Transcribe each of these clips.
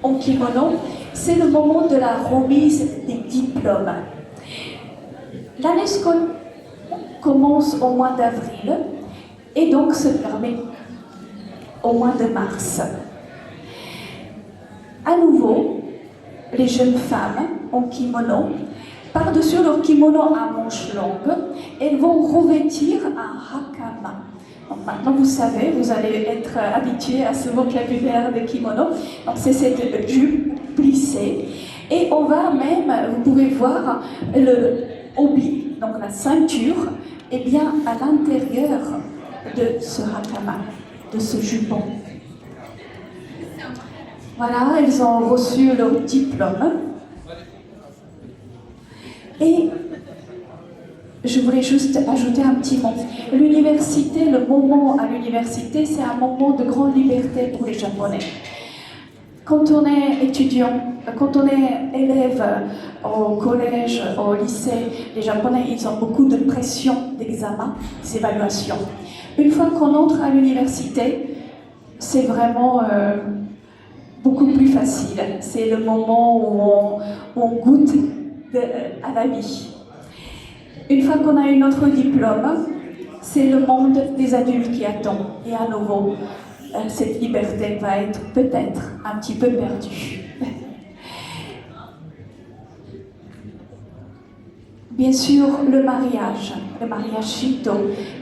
en kimono, c'est le moment de la remise des diplômes. L'année scolaire commence au mois d'avril et donc se termine au mois de mars. À nouveau, les jeunes femmes en kimono, par-dessus leur kimono à manches longues, elles vont revêtir un hakama. Donc maintenant, vous savez, vous allez être habitués à ce vocabulaire de kimono. Donc c'est cette jupe plissée. Et on va même, vous pouvez voir le obi, donc la ceinture, eh bien à l'intérieur de ce hakama, de ce jupon. Voilà, elles ont reçu leur diplôme. Et je voulais juste ajouter un petit mot. L'université, le moment à l'université, c'est un moment de grande liberté pour les Japonais. Quand on est étudiant, quand on est élève au collège, au lycée, les Japonais, ils ont beaucoup de pression d'examen, d'évaluation. Une fois qu'on entre à l'université, c'est vraiment beaucoup plus facile. C'est le moment où on goûte à la vie. Une fois qu'on a eu notre diplôme, c'est le monde des adultes qui attend. Et à nouveau, cette liberté va être peut-être un petit peu perdue. Bien sûr, le mariage Shinto,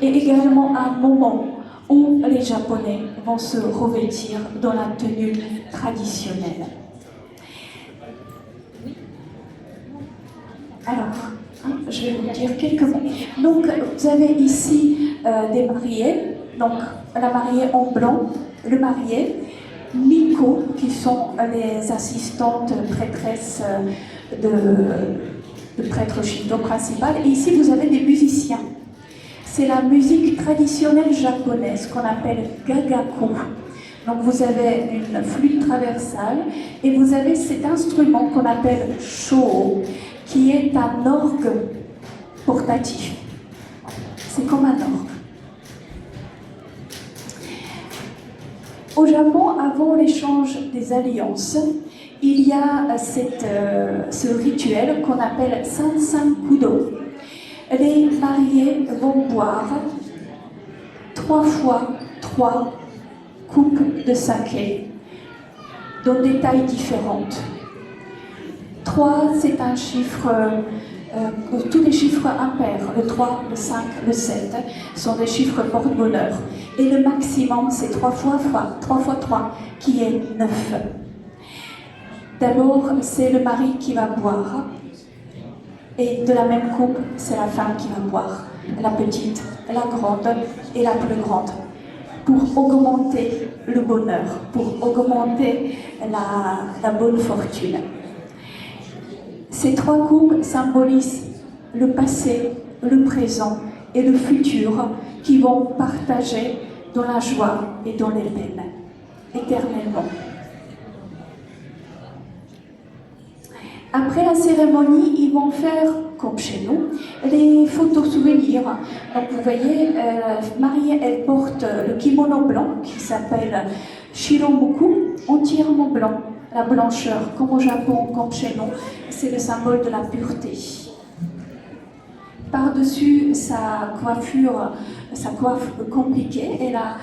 est également un moment où les Japonais vont se revêtir dans la tenue traditionnelle. Alors, je vais vous dire quelques mots. Donc, vous avez ici des mariés, donc la mariée en blanc, le marié, Miko, qui sont les assistantes prêtresses de prêtre Shinto principal, et ici vous avez des musiciens. C'est la musique traditionnelle japonaise qu'on appelle gagaku. Donc vous avez une flûte traversale et vous avez cet instrument qu'on appelle sho, qui est un orgue portatif. C'est comme un orgue. Au Japon, avant l'échange des alliances, il y a ce rituel qu'on appelle Sansan-kudo. Les mariés vont boire 3 fois 3 coupes de saké dans des tailles différentes. 3, c'est un chiffre, tous les chiffres impairs, le 3, le 5, le 7, sont des chiffres porte-bonheur. Et le maximum, c'est 3 fois 3, qui est 9. D'abord, c'est le mari qui va boire. Et de la même coupe, c'est la femme qui va boire. La petite, la grande et la plus grande. Pour augmenter le bonheur, pour augmenter la bonne fortune. Ces 3 coupes symbolisent le passé, le présent et le futur qui vont partager dans la joie et dans les peines, éternellement. Après la cérémonie, ils vont faire, comme chez nous, les photos souvenirs. Donc vous voyez, la mariée, elle porte le kimono blanc qui s'appelle Shiromoku, entièrement blanc. La blancheur, comme au Japon, comme chez nous, c'est le symbole de la pureté. Par-dessus sa coiffe compliquée, elle a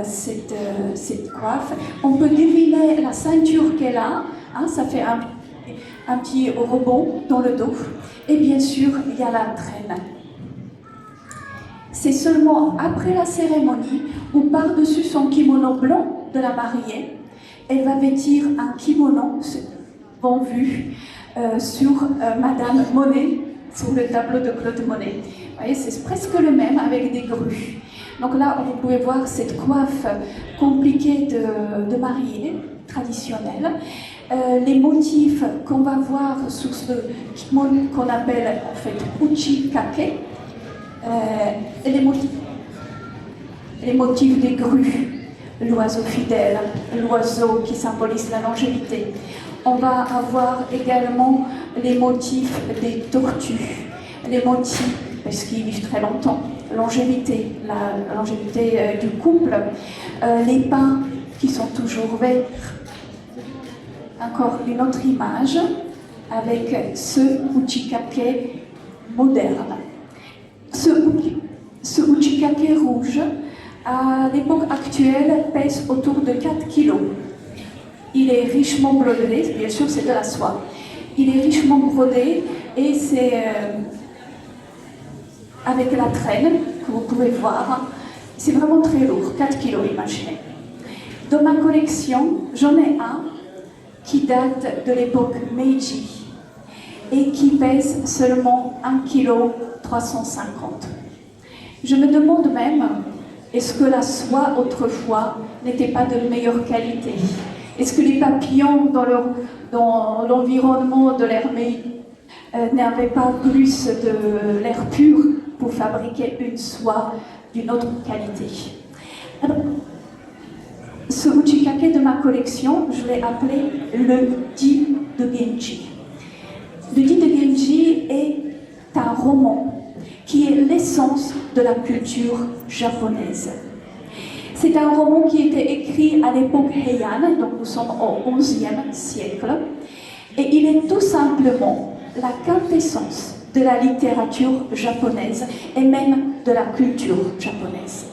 cette coiffe. On peut deviner la ceinture qu'elle a, hein, ça fait un petit rebond dans le dos. Et bien sûr, il y a la traîne. C'est seulement après la cérémonie où par-dessus son kimono blanc de la mariée, elle va vêtir un kimono, bon vu, sur Madame Monet, sur le tableau de Claude Monet. Vous voyez, c'est presque le même avec des grues. Donc là, vous pouvez voir cette coiffe compliquée de mariée, traditionnelle. Les motifs qu'on va voir sur ce kimono qu'on appelle en fait uchikake, les motifs des grues, l'oiseau fidèle, l'oiseau qui symbolise la longévité. On va avoir également les motifs des tortues, les motifs, parce qu'ils vivent très longtemps, longévité, la longévité du couple, les pins qui sont toujours verts, encore une autre image avec ce uchikake moderne. Ce uchikake rouge, à l'époque actuelle, pèse autour de 4 kilos. Il est richement brodé, bien sûr c'est de la soie. Il est richement brodé et c'est avec la traîne que vous pouvez voir. C'est vraiment très lourd, 4 kilos imaginez. Dans ma collection, j'en ai un qui date de l'époque Meiji et qui pèse seulement 1,350 kg. Je me demande même, est-ce que la soie autrefois n'était pas de meilleure qualité? Est-ce que les papillons dans l'environnement de l'ère Meiji n'avaient pas plus de l'air pur pour fabriquer une soie d'une autre qualité? Alors, ce uchikake de ma collection, je l'ai appelé le Di de Genji. Le Di de Genji est un roman qui est l'essence de la culture japonaise. C'est un roman qui a été écrit à l'époque Heian, donc nous sommes au XIe siècle, et il est tout simplement la quintessence de la littérature japonaise et même de la culture japonaise.